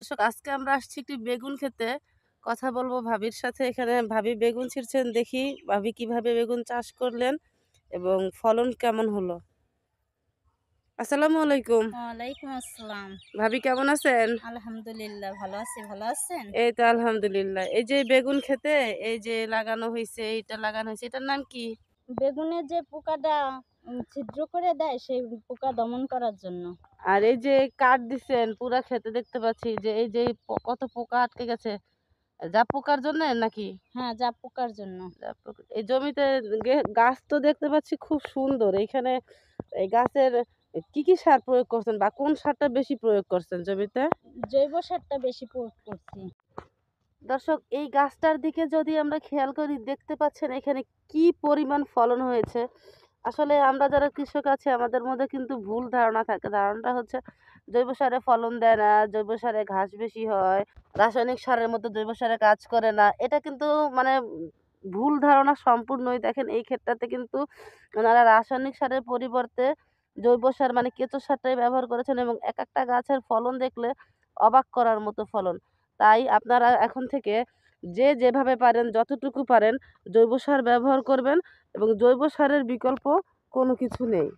দর্শক, আজকে আমরা আসছি একটি বেগুন খেতে। কথা বলবো ভাবির সাথে। এখানে ভাবি বেগুন ছিঁড়ছেন, দেখি ভাবি কিভাবে বেগুন চাষ করলেন এবং ফলন কেমন হলো। আসসালামু আলাইকুম। ওয়ালাইকুম আসসালাম। ভাবি কেমন আছেন? আলহামদুলিল্লাহ ভালো আছি। ভালো আছেন? এই তো আলহামদুলিল্লাহ। এই যে বেগুন খেতে এই যে লাগানো হয়েছে, এইটা লাগানো হয়েছে, এটার নাম কি? বেগুনে যে পোকাটা ছিদ্র করে দেয় সেই পোকা দমন করার জন্য। আর এই যে কাঠ দিছেন পুরা খেতে, দেখতে পাচ্ছি যে এই যে কত পোকা আটকে গেছে, যা পোকার জন্য নাকি? হ্যাঁ, যা পোকার জন্য। এই জমিতে গাছ তো দেখতে পাচ্ছি খুব সুন্দর। এইখানে এই গাছের কি কি সার প্রয়োগ করছেন বা কোন সারটা বেশি প্রয়োগ করছেন জমিতে? জৈব সারটা বেশি প্রয়োগ করছি। দর্শক, এই গাছটার দিকে যদি আমরা খেয়াল করি, দেখতে পাচ্ছেন এখানে কি পরিমাণ ফলন হয়েছে। আসলে আমরা যারা কৃষক আছি আমাদের মধ্যে কিন্তু ভুল ধারণা থাকে। ধারণাটা হচ্ছে জৈব সারে ফলন দেয় না, জৈব সারে ঘাস বেশি হয়, রাসায়নিক সারের মতো জৈব সারে কাজ করে না। এটা কিন্তু মানে ভুল ধারণা সম্পূর্ণই। দেখেন এই ক্ষেত্রটাতে কিন্তু ওনারা রাসায়নিক সারের পরিবর্তে জৈব সার মানে কেঁচো সারটাই ব্যবহার করেছেন এবং একটা গাছের ফলন দেখলে অবাক করার মতো ফলন। তাই আপনারা এখন থেকে যে যেভাবে পারেন, যতটুকু পারেন জৈব সার ব্যবহার করবেন এবং জৈব সারের বিকল্প কোনো কিছু নেই।